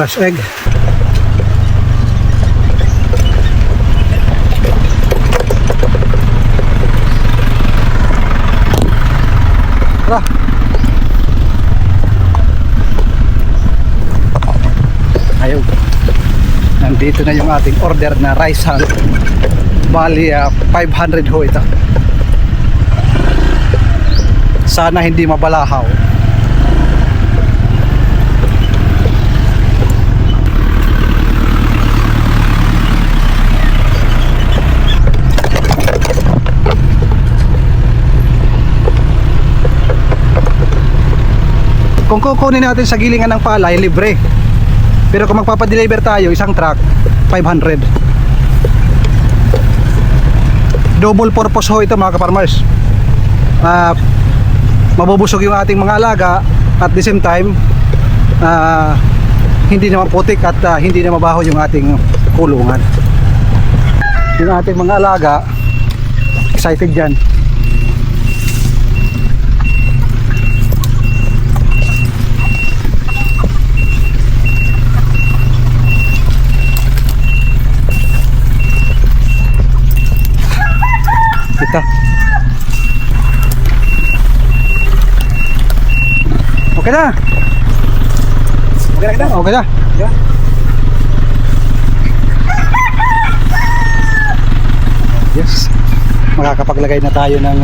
fresh egg. Tara. Ayun, nandito na yung ating order na rice hull. Bali 500 ho ito. Sana hindi mabalahaw. Kung kukunin natin sa gilingan ng palay, libre. Pero kung magpapadeliver tayo, isang truck, 500. Double purpose ho ito mga kaparmers. Mabubusog yung ating mga alaga, at the same time hindi naman putik at hindi na mabaho yung ating kulungan. Yung ating mga alaga excited dyan. Kita. Okay na. Okay na. Okay na. Yeah. Yes. Makakapaglagay na tayo ng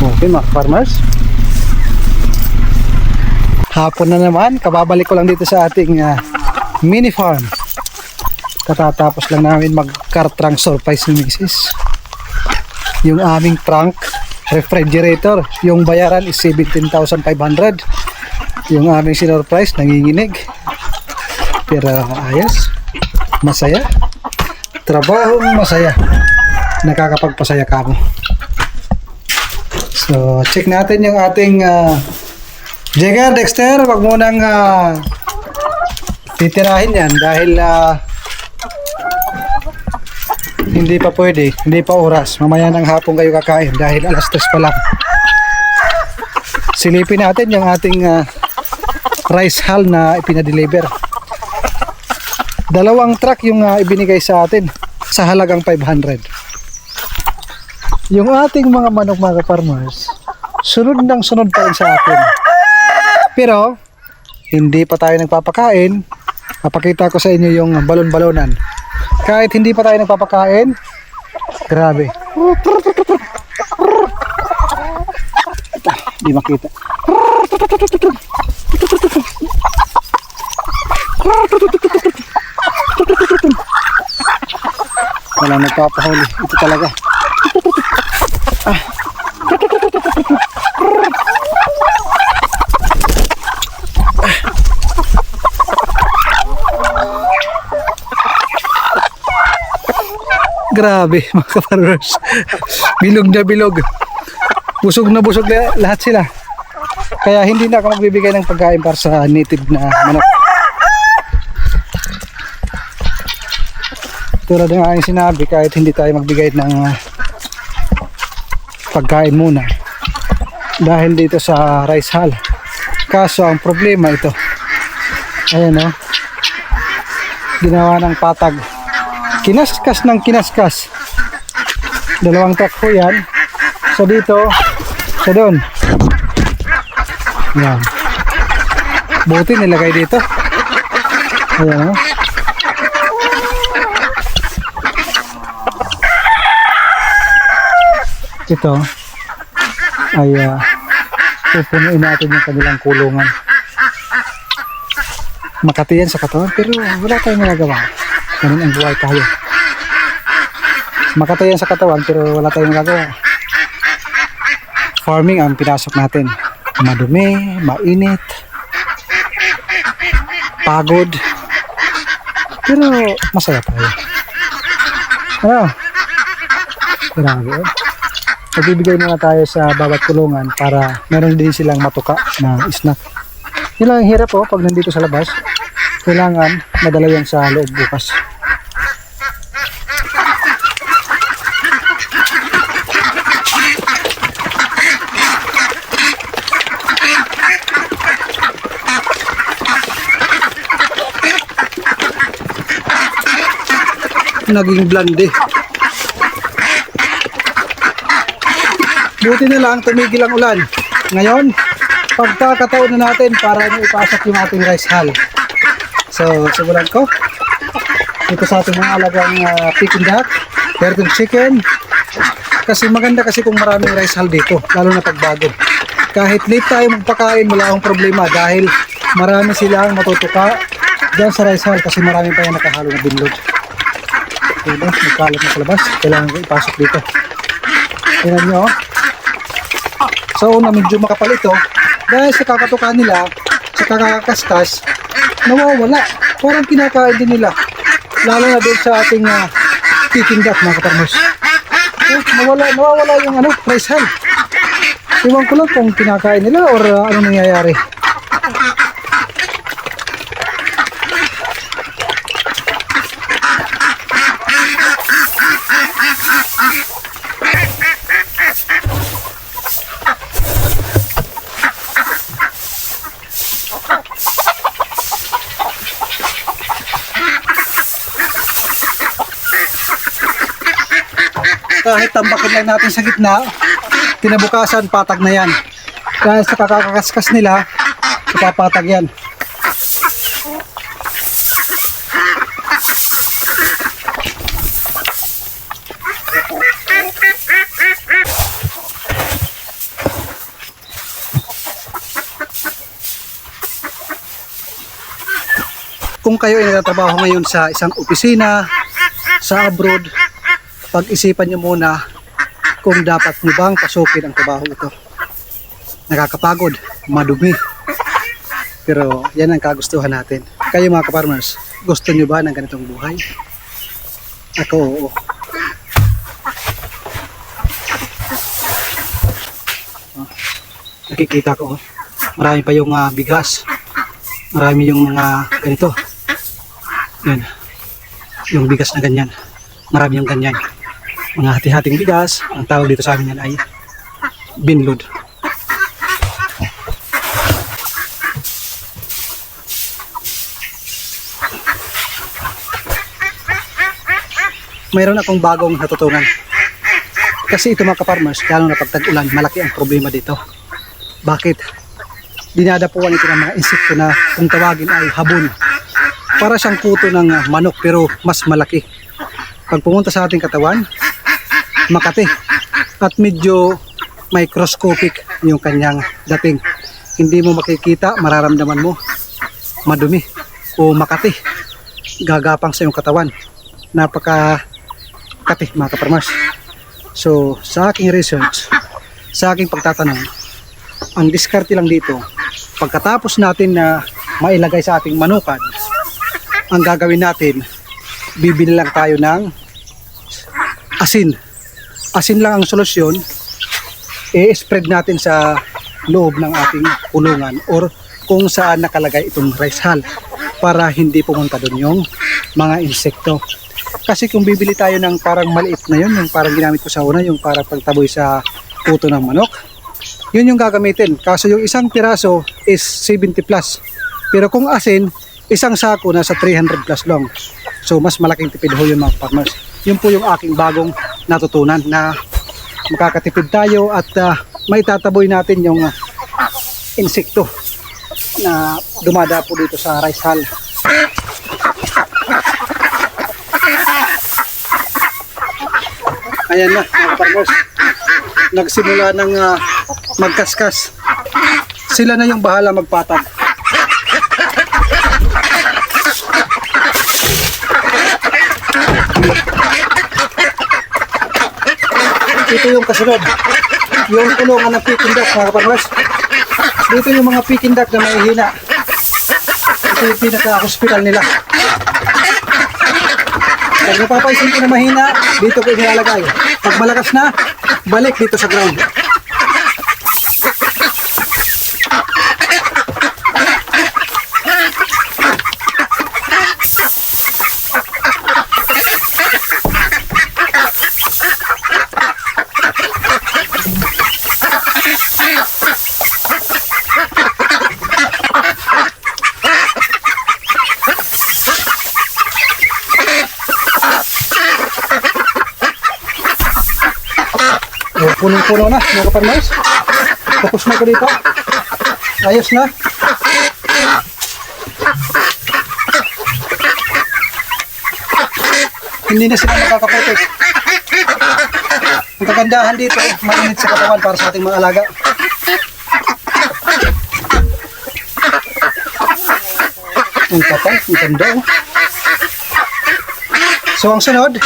okay mga farmers. Hapon na naman, kababalik ko lang dito sa ating mini farm. Katatapos lang namin mag-car trunk surprise ni Mrs. Yung aming trunk refrigerator, yung bayaran is 17,500. Yung aming sinurprise, nanginginig. Pero ayos, masaya. Trabahong masaya. Nakakapagpasaya ka mo. So, check natin yung ating Jagger, Dexter, wag mo nang titirahin yan dahil hindi pa pwede, hindi pa oras. Mamaya ng hapon kayo kakain dahil alas 3 pa lang. Silipin natin yung ating rice hull na ipinadeliver. Dalawang truck yung ibinigay sa atin sa halagang 500. Yung ating mga manok mga farmers, sunod ng sunod pa rin sa atin. Pero, hindi pa tayo nagpapakain. Papakita ko sa inyo yung balon-balonan. Kahit hindi pa tayo nagpapakain, grabe. Hindi makita. Walang nagpapahuli. Ito talaga. Grabe mga kaparmers. Bilog na bilog. Busog na busog na lahat sila. Kaya hindi na ako magbibigay ng pagkain para sa native na manok. Tulad ng aking sinabi, kahit hindi tayo magbigay ng pagkain muna dahil dito sa rice hull. Kaso ang problema ito, ayan o, ginawa ng patag, kinaskas ng kinaskas. Dalawang truck po yan, so dito, so doon, yan, buti nilagay dito, ayan o. Ito ay pupunuin natin yung kanilang kulungan. Makati yan sa katawan pero wala tayong magagawa. Ganun ang buhay tayo. Makati yan sa katawan pero wala tayong magagawa. Farming ang pinasok natin. Madumi, mainit, pagod, pero masaya tayo. Ano? Grabe. Magbibigay muna tayo sa bawat kulungan para meron din silang matuka na snack. Yun lang ang hirap pag nandito sa labas. Kailangan madala yan sa loob bukas. Naging blande. Buti na lang tumigil ang ulan. Ngayon, pagkakataon na natin para ipasok yung ating rice hull. So, simulan ko. Ito sa ating mga alagang Peking duck, turtle chicken. Kasi maganda kasi kung maraming rice hull dito, lalo na pagbago. Kahit late tayo magpakain, wala akong problema dahil marami silang matutuka dyan sa rice hull kasi marami pa yung nakahalo na binlog. Diba? Nagkalat na sa labas. Kailangan ko ipasok dito. Tingnan nyo. So, una medyo makapal ito. Dahil sa kakatukan nila, sa kakakaskas, nawawala. Parang kinakain din nila. Lalo na doon sa ating Peking duck, mga kaparmos. Nawawala yung rice hull. Iwan ko lang kung kinakain nila or anong nangyayari. Kahit tambakin lang natin sa gitna, kinabukasan patag na yan. Dahil sa kakakaskas nila, ipapatag yan. Kung kayo ay nagtatrabaho ngayon sa isang opisina, sa abroad, pag-isipan nyo muna kung dapat nyo bang pasukin ang trabaho ito. Nakakapagod, madumi. Pero yan ang kagustuhan natin. Kayo mga kaparmers, gusto nyo ba ng ganitong buhay? Ako, oo. Nakikita ko, marami pa yung bigas. Marami yung mga ganito. Yan. Yung bigas na ganyan. Marami yung ganyan. Mga hati-hating bigas, ang tawag dito sa amin yan ay binlod. Mayroon akong bagong natutunan. Kasi ito mga kaparmers, lalo na pag tag-ulan, malaki ang problema dito. Bakit? Dinadapuan ito ng mga insekto na kung tawagin ay habon. Para siyang puto ng manok pero mas malaki. Pag pumunta sa ating katawan, makati at medyo microscopic yung kanyang dating. Hindi mo makikita, mararamdaman mo madumi o makati, gagapang sa iyong katawan. Napakakati mga kaparmers. So sa aking research, sa aking pagtatanong, ang diskarte lang dito, pagkatapos natin na mailagay sa ating manukan, ang gagawin natin, bibili lang tayo ng asin. Asin lang ang solusyon, i-spread natin sa loob ng ating kulungan or kung saan nakalagay itong rice hull para hindi pumunta doon yung mga insekto. Kasi kung bibili tayo ng parang maliit na yun, yung parang ginamit ko sa una, yung parang pagtaboy sa puto ng manok, yun yung gagamitin. Kaso yung isang piraso is 70 plus. Pero kung asin, isang sako na sa 300 plus long. So mas malaking tipid ho yun mga farmers. Yun po yung aking bagong natutunan na makakatipid tayo at may tataboy natin yung insekto na dumadapo dito sa rice hull. Ayan na mga farmers, nagsimula ng magkaskas. Sila na yung bahala magpatag. Ito yung kasunod, yung kulungan ng Peking duck mga kaparmers. Dito yung mga Peking duck na may hina. Ito yung pinaka-hospital nila. Pag napapansin ko na mahina, dito ko nilalagay. Pag malakas na, balik dito sa ground. Punong-puno na mga kaparmers. Tapos na ko dito. Ayos na. Hindi na sila makakaputik. Ang kagandahan dito, mainit sa katawan para sa ating mga alaga. Ang kapal, ang ganda. So ang sunod,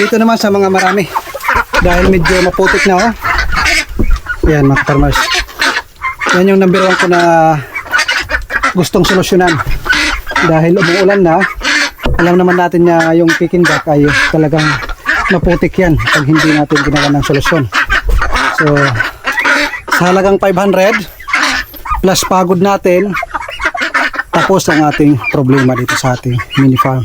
dito naman sa mga marami. Dahil medyo maputik na, oh. Yan mga farmers. Yan yung number 1 ko na gustong solusyonan. Dahil umuulan na, alam naman natin na yung Peking duck ay talagang maputik yan pag hindi natin ginawa ng solusyon. So, sa halagang 500 plus pagod natin, tapos ang ating problema dito sa ating mini farm.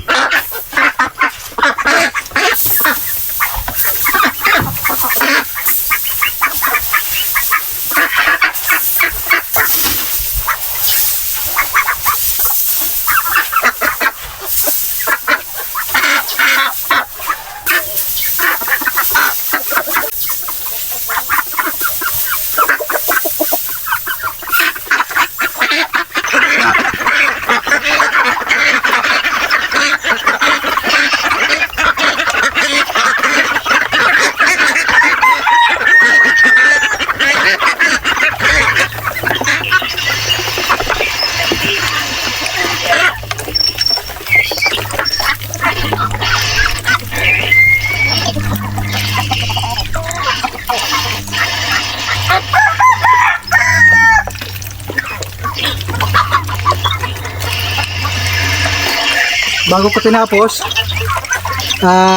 Bago ko tinapos,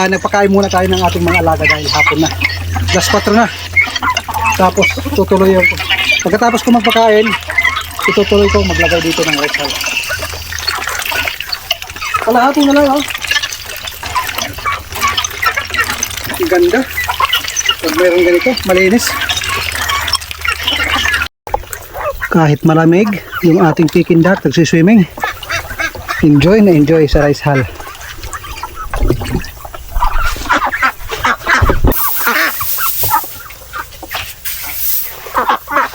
nagpakain muna tayo ng ating mga alaga dahil hapon na. Last 4 na. Tapos tutuloy ako. Pagkatapos ko magpakain, itutuloy ko maglagay dito ng rice hull. Kalahati na lang, oh. Ang ganda. Pag mayroong ganito, malinis. Kahit malamig, yung ating Peking duck nagsiswimming. Enjoy na enjoy sa rice hull.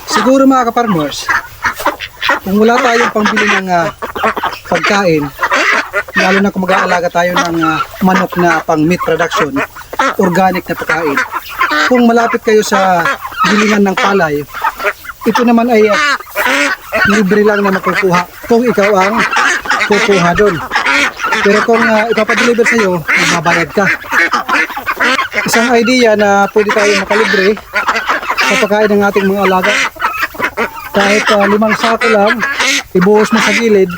Siguro mga kaparmers, kung wala tayong pambili ng pagkain, lalo na kung mag-aalaga tayo ng manok na pang meat production, organic na pagkain, kung malapit kayo sa gilingan ng palay, ito naman ay libre lang na makukuha kung ikaw ang kukuha doon. Pero kung ipapadeliver sa iyo, mababayad ka. Isang idea na pwede tayo makalibre sa pagkain ng ating mga alaga. Kahit 5 sako lang, ibuhos mo sa gilid,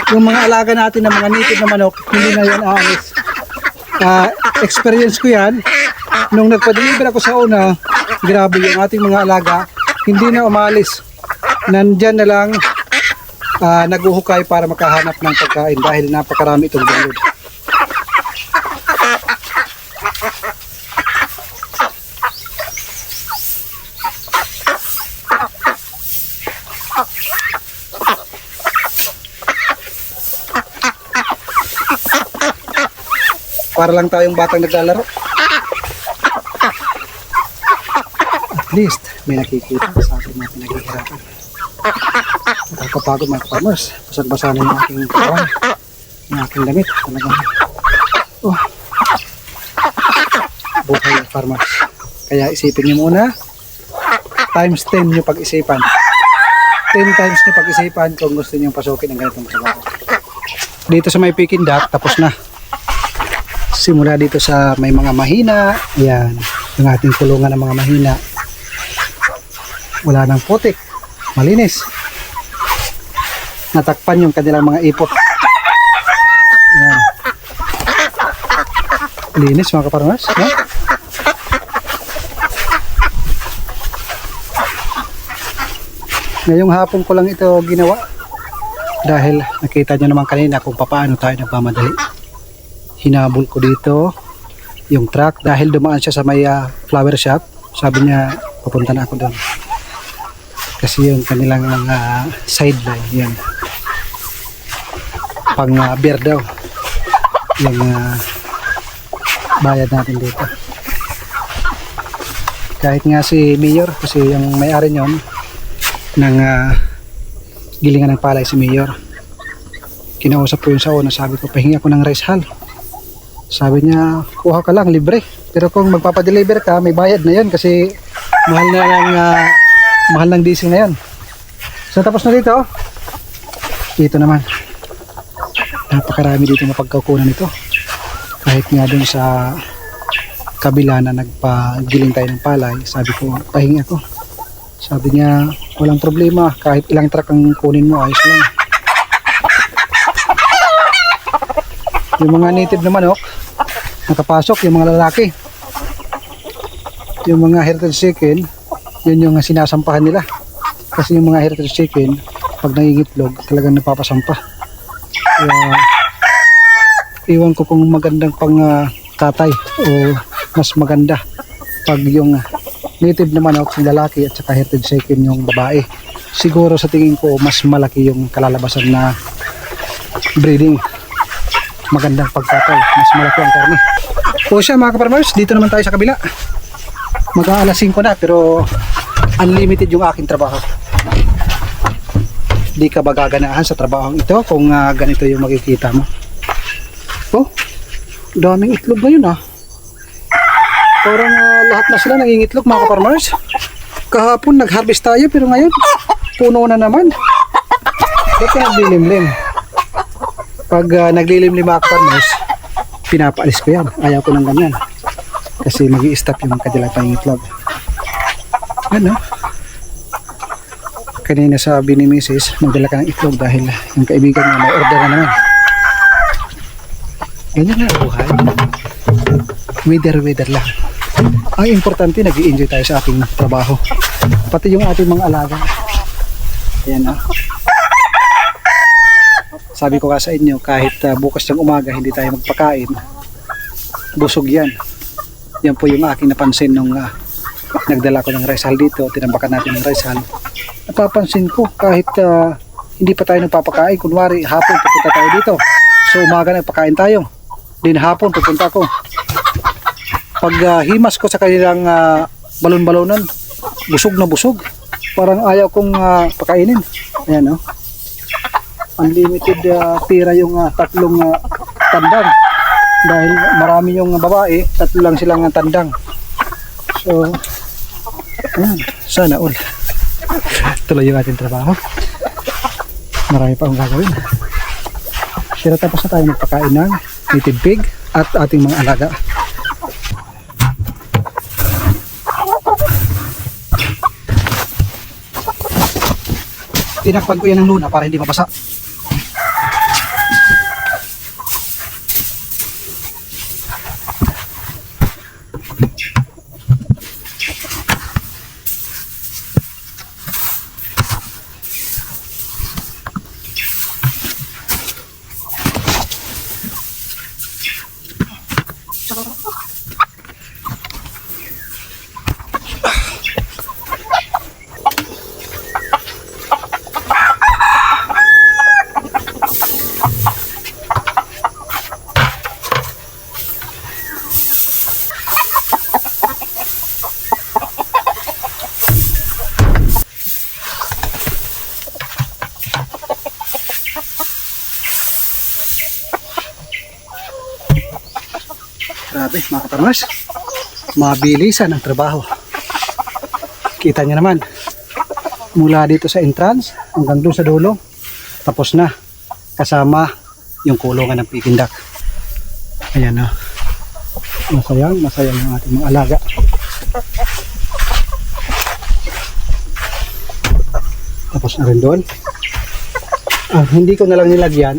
yung mga alaga natin na mga native na manok, hindi na yan aalis. Experience ko yan. Nung nagpa-deliver ako sa una, grabe yung ating mga alaga, hindi na umalis. Nandyan na lang naguhukay para makahanap ng pagkain dahil napakarami itong gulod. Para lang tayong batang naglalaro. At least may nakikita sa ating mga pinaghihirapan. Nakakapagod mga farmers. Basag-basa na yung aking kawan, yung aking damit. Talagang buhay yung farmers. Kaya isipin nyo muna, times 10 nyo pag-isipan. 10 times nyo pag-isipan kung gusto nyo pasukin ng ganitong trabaho. Dito sa may Peking duck, tapos na. Simula dito sa may mga mahina. Yan, yung ating kulungan ng mga mahina. Wala nang putik. Malinis. Natakpan yung kanilang mga ipot. Ayan. Linis mga kaparmas, no? Ngayong hapon ko lang ito ginawa dahil nakita nyo naman kanina kung paano tayo nagmamadali. Hinabol ko dito yung truck dahil dumaan siya sa may flower shop. Sabi niya pupunta na ako doon kasi yung kanilang sideline yan pang beer daw yung bayad natin dito. Kahit nga si Mayor, kasi yung may-ari nyon ng gilingan ng palay, si Mayor, kinausap ko yun sa una, sabi ko pahingi ako ng rice hull. Sabi niya kuha ka lang libre, pero kung magpapadeliver ka may bayad na yun kasi mahal ng diesel na yun. So tapos na dito, dito naman napakarami dito na pagkakunan nito. Kahit nga dun sa kabila na nagpagiling tayo ng palay, sabi ko pahingi ako. Sabi niya walang problema, kahit ilang truck ang kunin mo ayos lang. Yung mga native na manok nakapasok, yung mga lalaki, yung mga heritage chicken, yun yung sinasampahan nila kasi yung mga heritage chicken pag nangingitlog talagang napapasampah. Kaya iwan ko kung magandang pang tatay o mas maganda pag yung native na manok yung lalaki at saka heritage chicken yung babae. Siguro sa tingin ko mas malaki yung kalalabasan na breeding, magandang pagkatay, mas malaki ang karne. O siya mga kaparmers, dito naman tayo sa kabila. Mag-aalas 5 na pero unlimited yung aking trabaho. Di ka ba gaganahan sa trabaho ito kung ganito yung makikita mo? Oh, daming itlog ngayon Parang lahat na sila nangingitlog mga kaparmers. Kahapon nag-harvest tayo pero ngayon puno na naman. Ba't ka naglilimlim? Pag naglilimlim mga kaparmers, pinapaalis ko yan. Ayaw ko ng ganyan kasi magi-stop yung kanilang pangingitlog. Ano? Kanina sabi ni Mrs. magdala ka ng itlog dahil yung kaibigan niya may order na naman. Ganyan na buhay. Weather lang. Ang importante nag-i-enjoy tayo sa ating trabaho. Pati yung ating mga alaga. Ayan Sabi ko nga sa inyo, kahit bukas ng umaga hindi tayo magpakain, busog yan. Yan po yung aking napansin nung nagdala ko ng rice hull dito, tinambakan natin ng rice hull. Napapansin ko kahit hindi pa tayo nagpapakain, kunwari hapon pupunta tayo dito. So umaga nagpakain tayo, din hapon pupunta ko. Pag himas ko sa kanilang balon-balonan, busog na busog. Parang ayaw kong pakainin. Ayan unlimited pira yung tatlong tandang. Dahil marami yung babae, tatlo lang silang tandang. So, ayan, sana all. Tuloy yung ating trabaho. Marami pa akong gagawin. Pero tapos na tayo magpakain ng native pig at ating mga alaga. Tinakpan ko yan ng luna para hindi mabasa. Grabe mga kaparmers, mabilisan ang trabaho. Kita nyo naman, mula dito sa entrance hanggang doon sa dulo, tapos na, kasama yung kulungan ng Peking duck. Ayan masayang yung ating mga alaga. Tapos na rin doon. Hindi ko na lang nilagyan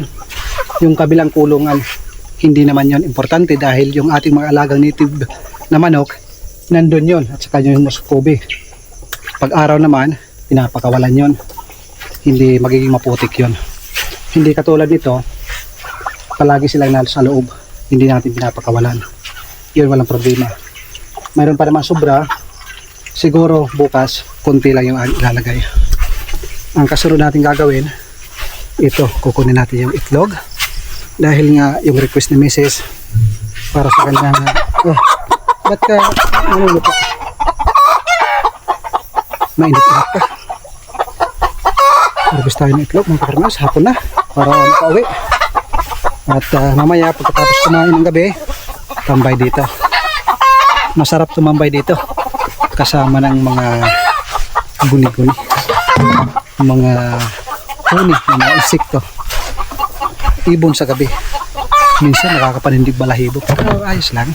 yung kabilang kulungan. Hindi naman yon importante dahil yung ating mga alagang native na manok nandun yon at saka yung muskobe. Pag araw naman pinapakawalan yon. hindi magiging maputik yon. Hindi katulad nito, palagi silang nasa loob, hindi natin pinapakawalan. Yun, walang problema. Mayroon pa naman sobra, siguro bukas konti lang yung ilalagay. Ang kasunod natin gagawin, ito, kukunin natin yung itlog dahil nga yung request ni Mrs. para sa kanyang ba't ka ano pa? Mainit-init ka. Request tayo ng itlog mga kaparmas, hapon na para makauwi. At mamaya pagkatapos kumain ng gabi, tambay dito. Masarap tumambay dito kasama ng mga guni-guni, mga huni, mga insekto, ibon sa gabi. Minsan nakakapanindig balahibo, pero ayos lang,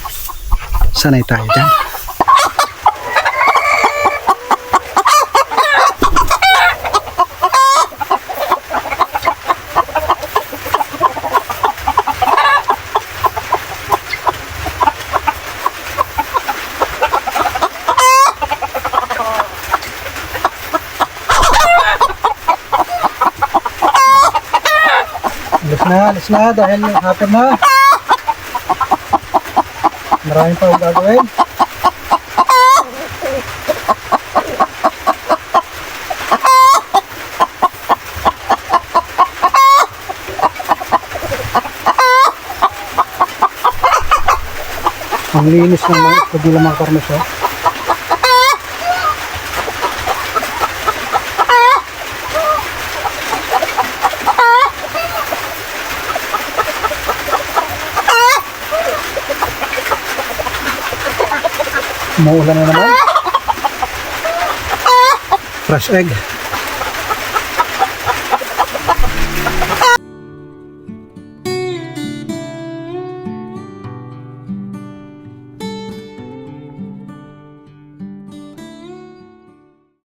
sanay tayo dyan. Alis na dahil hapon na. Maraming pa gagawin. Ang linis ng mga itlog nila mga karmas. Umuulan na naman. Fresh egg.